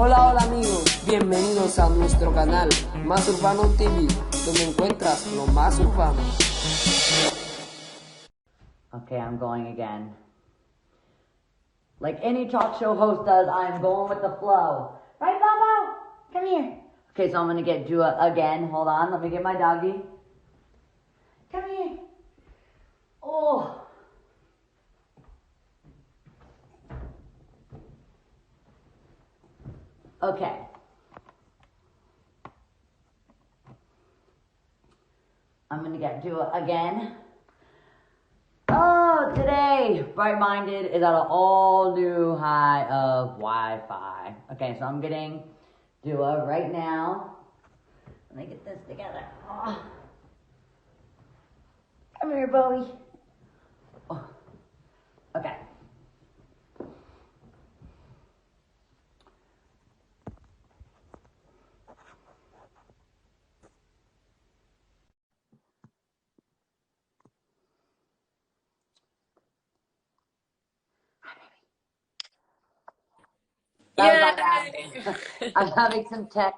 Hola, hola amigos, bienvenidos a nuestro canal Más Urbano TV, donde encuentras lo más urbano. Okay, I'm going again. Like any talk show host does, I'm going with the flow. Right, Bobo? Come here. Okay, so I'm gonna do it again. Hold on, let me get my doggy. Come here. Oh. Okay. I'm gonna do it again. Oh, today, Bright Minded is at an all new high of Wi-Fi. Okay, so I'm getting Dua right now. Let me get this together. Oh. Come here, Bowie. Oh. Okay. Yay! I'm having some tech.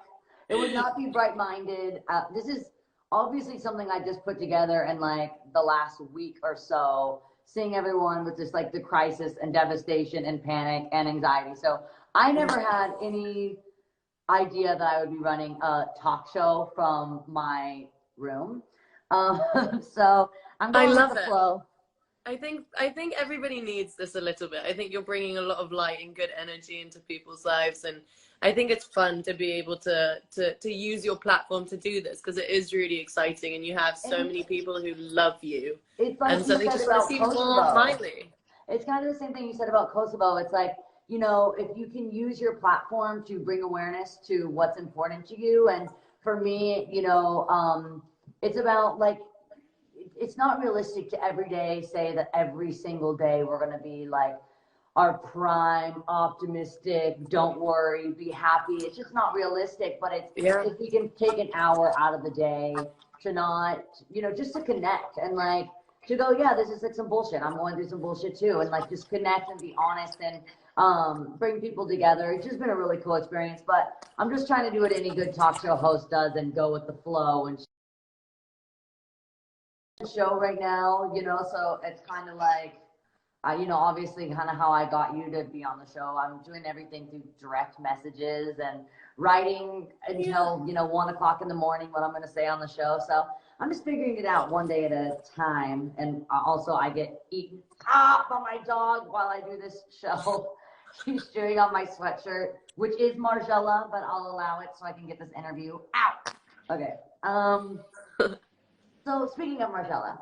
It would not be Bright-Minded. This is obviously something I just put together in like the last week or so, seeing everyone with just like the crisis and devastation and panic and anxiety. So I never had any idea that I would be running a talk show from my room. So I'm going with the flow. I think everybody needs this a little bit. I think you're bringing a lot of light and good energy into people's lives, and I think it's fun to be able to use your platform to do this, because it is really exciting, and you have so many people who love you, and so they just want to see more Miley. It's kind of the same thing you said about Kosovo. It's like, you know, if you can use your platform to bring awareness to what's important to you, and for me, you know, it's about like, it's not realistic to every day say that every single day we're going to be like our prime, optimistic, don't worry, be happy. It's just not realistic, but it's, if we can take an hour out of the day to not, you know, just to connect and like to go, yeah, this is like some bullshit. I'm going through some bullshit too. And like just connect and be honest and bring people together. It's just been a really cool experience, but I'm just trying to do what any good talk show host does and go with the flow and show right now, you know, so it's kind of like, you know, obviously kind of how I got you to be on the show. I'm doing everything through direct messages and writing until, you know, 1 o'clock in the morning what I'm going to say on the show. So I'm just figuring it out one day at a time. And also I get eaten up by my dog while I do this show. She's chewing on my sweatshirt, which is Margiela, but I'll allow it so I can get this interview out. Okay. So speaking of Margiela,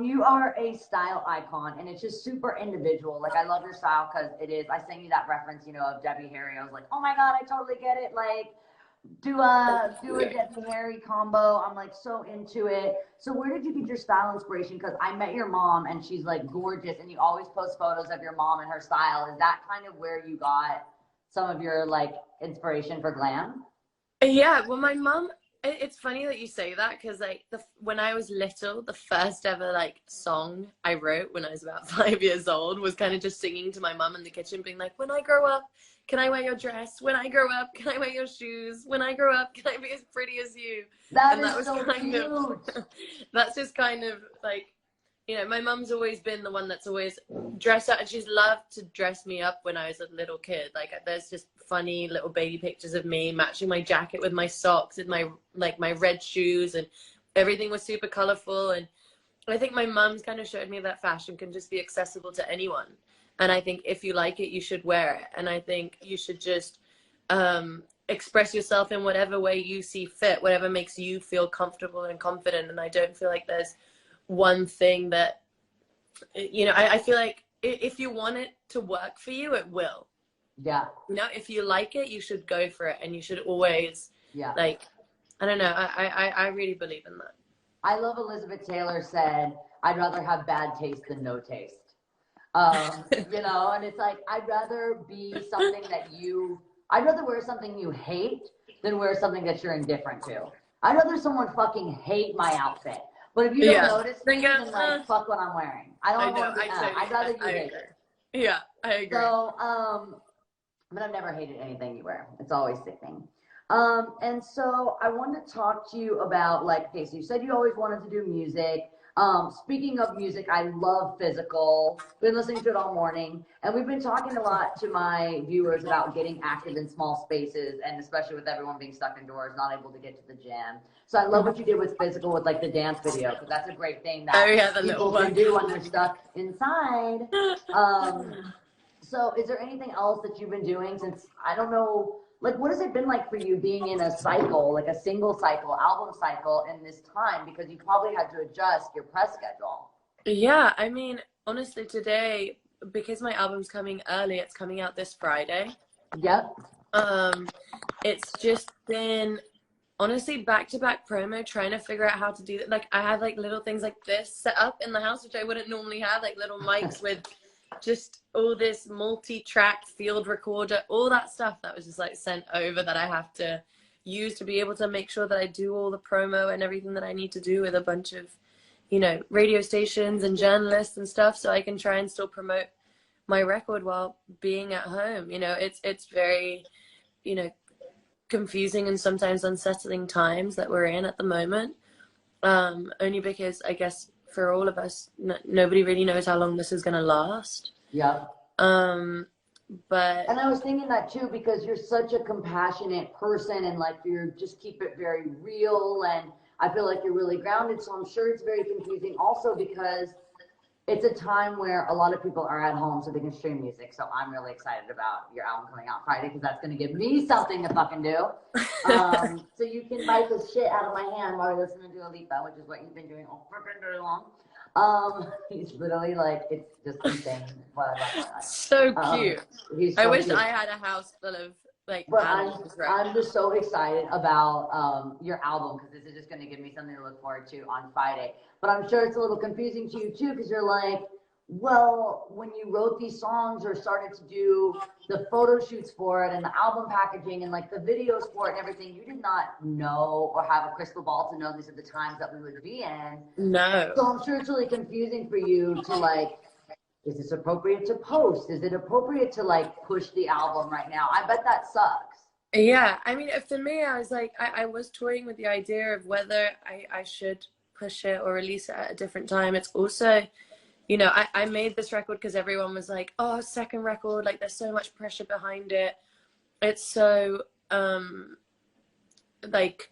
you are a style icon, and it's just super individual. Like, I love your style because it is, I sent you that reference, you know, of Debbie Harry. I was like, oh my God, I totally get it. Like, do a Debbie Harry combo. I'm like so into it. So where did you get your style inspiration? Because I met your mom and she's like gorgeous, and you always post photos of your mom and her style. Is that kind of where you got some of your like inspiration for glam? Yeah, well, my mom, it's funny that you say that, because like when I was little, the first ever like song I wrote when I was about 5 years old was kind of just singing to my mom in the kitchen, being like, when I grow up, can I wear your dress? When I grow up, can I wear your shoes? When I grow up, can I be as pretty as you? That is so cute. That's just kind of like, you know, my mom's always been the one that's always dressed up, and she's loved to dress me up when I was a little kid. Like, there's just funny little baby pictures of me matching my jacket with my socks and my red shoes, and everything was super colorful. And I think my mom's kind of showed me that fashion can just be accessible to anyone. And I think if you like it, you should wear it. And I think you should just express yourself in whatever way you see fit, whatever makes you feel comfortable and confident. And I don't feel like there's one thing that, you know, I feel like if you want it to work for you, it will. Yeah. You know, if you like it, you should go for it, and you should always, like, I don't know, I really believe in that. I love Elizabeth Taylor said, I'd rather have bad taste than no taste. You know, and it's like, I'd rather be something that I'd rather wear something you hate than wear something that you're indifferent to. I'd rather someone fucking hate my outfit. But if you don't notice me, then like, fuck what I'm wearing. I don't want to be, I'd rather you hate it. Yeah, I agree. So, but I've never hated anything you wear. It's always sickening. And so I wanted to talk to you about, like, okay, so you said you always wanted to do music. Speaking of music, I love Physical. Been listening to it all morning, and we've been talking a lot to my viewers about getting active in small spaces, and especially with everyone being stuck indoors, not able to get to the gym. So I love what you did with Physical, with like the dance video, because that's a great thing that people can do when they're stuck inside. So is there anything else that you've been doing since, I don't know, like, what has it been like for you being in a cycle, like a single cycle, album cycle in this time? Because you probably had to adjust your press schedule. Yeah, I mean, honestly, today, because my album's coming early, it's coming out this Friday. Yep. It's just been, honestly, back-to-back promo, trying to figure out how to do that. Like, I have, like, little things like this set up in the house, which I wouldn't normally have, like little mics with just all this multi-track field recorder, all that stuff that was just like sent over that I have to use to be able to make sure that I do all the promo and everything that I need to do with a bunch of, you know, radio stations and journalists and stuff, so I can try and still promote my record while being at home. You know, it's very, you know, confusing and sometimes unsettling times that we're in at the moment, only because I guess for all of us, nobody really knows how long this is going to last. Yeah. But and I was thinking that too, because you're such a compassionate person, and like you just keep it very real, and I feel like you're really grounded. So I'm sure it's very confusing also, because it's a time where a lot of people are at home so they can stream music. So I'm really excited about your album coming out Friday, because that's going to give me something to fucking do. So you can bite the shit out of my hand while you're listening to Lipa, which is what you've been doing all freaking very long. He's literally like, it's just insane. So cute. He's so I wish cute. I had a house full of like But animals. I'm just so excited about your album, because this is just going to give me something to look forward to on Friday. But I'm sure it's a little confusing to you too, because you're like, well, when you wrote these songs or started to do the photo shoots for it and the album packaging and like the videos for it and everything, you did not know or have a crystal ball to know these are the times that we would be in. No. So I'm sure it's really confusing for you to like, is this appropriate to post? Is it appropriate to like push the album right now? I bet that sucks. Yeah, I mean, for me, I was like, I was toying with the idea of whether I should push it or release it at a different time. It's also, you know, I made this record because everyone was like, oh, second record, like there's so much pressure behind it. It's so, like,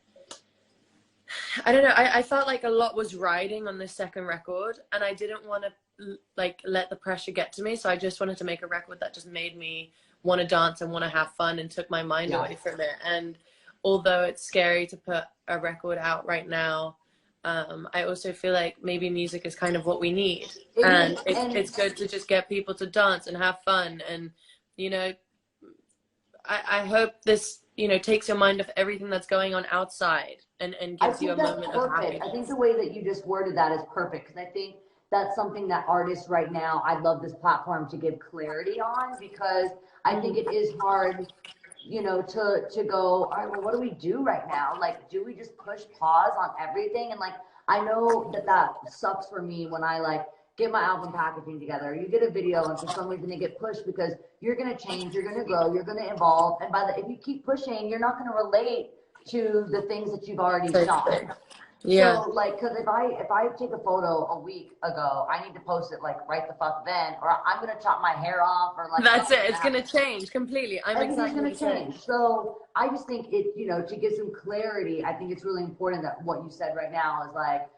I don't know, I felt like a lot was riding on this second record, and I didn't want to, like, let the pressure get to me, so I just wanted to make a record that just made me want to dance and want to have fun and took my mind away from it. And although it's scary to put a record out right now, I also feel like maybe music is kind of what we need, and it's good to just get people to dance and have fun. And, you know, I hope this, you know, takes your mind off everything that's going on outside and gives you a moment of happiness. I think the way that you just worded that is perfect, because I think that's something that artists right now, I'd love this platform to give clarity on, because I think it is hard, you know, to go, all right, well, what do we do right now? Like, do we just push pause on everything? And like, I know that sucks for me when I like get my album packaging together, you get a video, and for some reason they get pushed, because you're going to change, you're going to grow, you're going to evolve. And if you keep pushing, you're not going to relate to the things that you've already shot. Yeah. So like, because if I take a photo a week ago, I need to post it like right the fuck then, or I'm gonna chop my hair off, or like that's it. It's gonna change completely. Everything's gonna change. So I just think it, you know, to give some clarity, I think it's really important that what you said right now is like,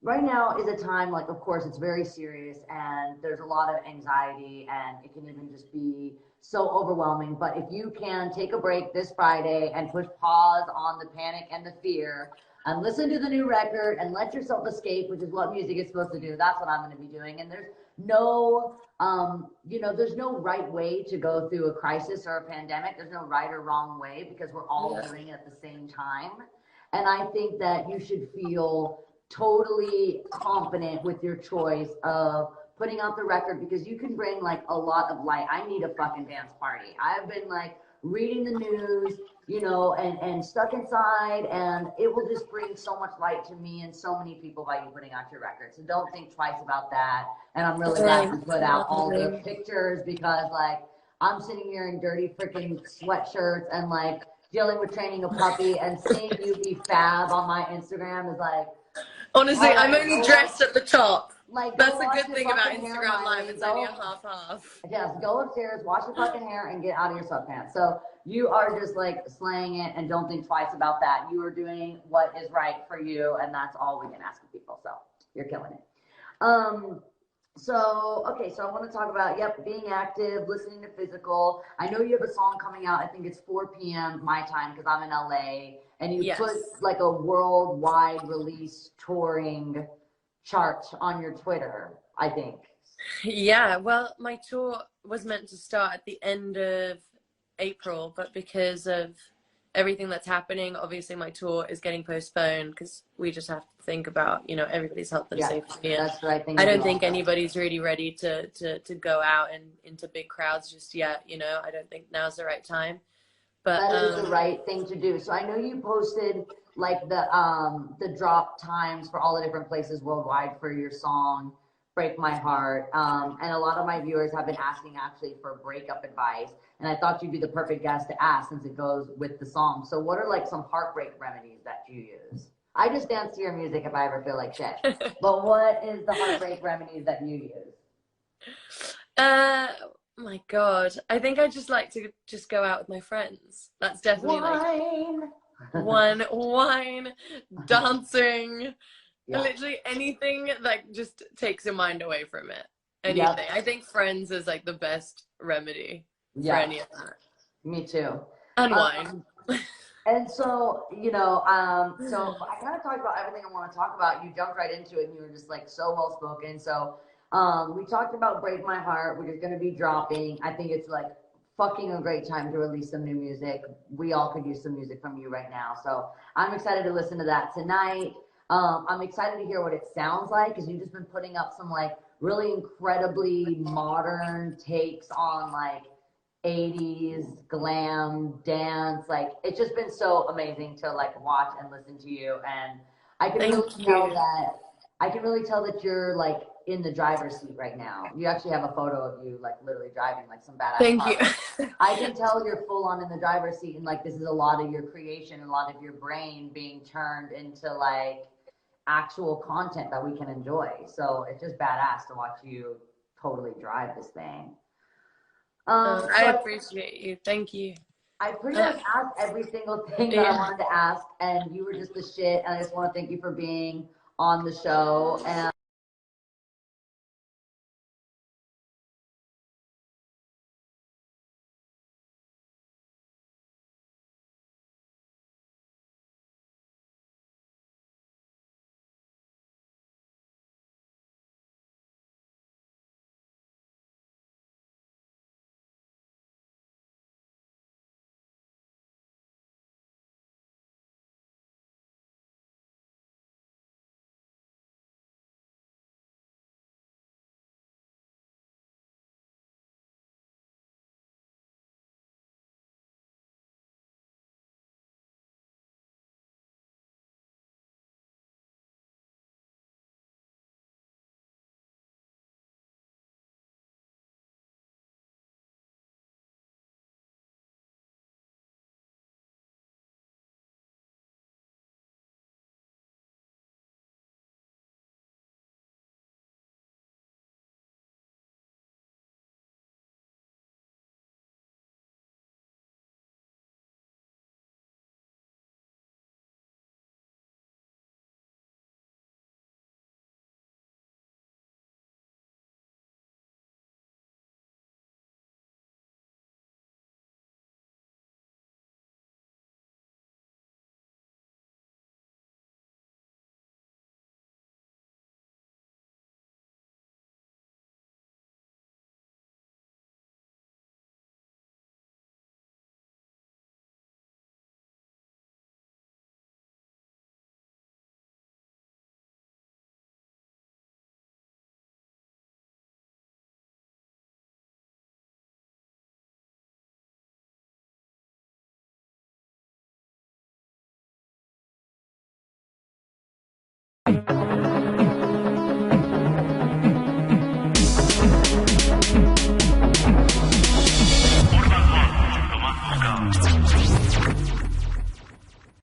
right now is a time, like, of course, it's very serious, and there's a lot of anxiety, and it can even just be so overwhelming. But if you can take a break this Friday and push pause on the panic and the fear, and listen to the new record and let yourself escape, which is what music is supposed to do. That's what I'm going to be doing. And there's no, you know, there's no right way to go through a crisis or a pandemic. There's no right or wrong way, because we're all doing it at the same time. And I think that you should feel totally confident with your choice of putting out the record, because you can bring like a lot of light. I need a fucking dance party. I've been like reading the news, you know, and stuck inside, and it will just bring so much light to me and so many people by you putting out your record. So don't think twice about that. And I'm really glad you put out all the pictures, because like, I'm sitting here in dirty freaking sweatshirts and like dealing with training a puppy, and seeing you be fab on my Instagram is like, Honestly, I'm right, only dressed at the top. like, That's go the wash good your thing about fucking hair, Instagram Live. Miley. It's only a half-half. Yes, go upstairs, wash your fucking hair, and get out of your sweatpants. So you are just like slaying it, and don't think twice about that. You are doing what is right for you, and that's all we can ask of people. So you're killing it. So okay, so I want to talk about, yep, being active, listening to physical. I know you have a song coming out. I think it's 4 p.m. my time because I'm in LA, and you put like a worldwide release touring chart on your Twitter, I think. Yeah, well, my tour was meant to start at the end of April, but because of everything that's happening, obviously my tour is getting postponed because we just have to think about, you know, everybody's health and safety. And that's the right thing. I don't think anybody's really ready to go out and into big crowds just yet. You know, I don't think now's the right time. But that is the right thing to do. So I know you posted like the drop times for all the different places worldwide for your song Break My Heart, and a lot of my viewers have been asking actually for breakup advice, and I thought you'd be the perfect guest to ask since it goes with the song. So what are like some heartbreak remedies that you use? I just dance to your music if I ever feel like shit. But what is the heartbreak remedies that you use? My God, I think I just like to just go out with my friends. That's definitely wine, dancing. Yeah. Literally anything that just takes your mind away from it. Anything. Yep. I think friends is like the best remedy for any of that. Me too. And wine. And so, you know, so I kind of talked about everything I want to talk about. You jumped right into it and you were just like so well spoken. So we talked about Break My Heart, which is going to be dropping. I think it's like fucking a great time to release some new music. We all could use some music from you right now. So I'm excited to listen to that tonight. I'm excited to hear what it sounds like because you've just been putting up some like really incredibly modern takes on like 80s glam dance. Like it's just been so amazing to like watch and listen to you, and I can really tell that you're like in the driver's seat right now. You actually have a photo of you like literally driving like some badass Thank car. you. I can tell you're full on in the driver's seat, and like this is a lot of your creation, a lot of your brain being turned into like actual content that we can enjoy. So it's just badass to watch you totally drive this thing. I appreciate you. Thank you. I pretty much asked every single thing that I wanted to ask, and you were just the shit. And I just want to thank you for being on the show. And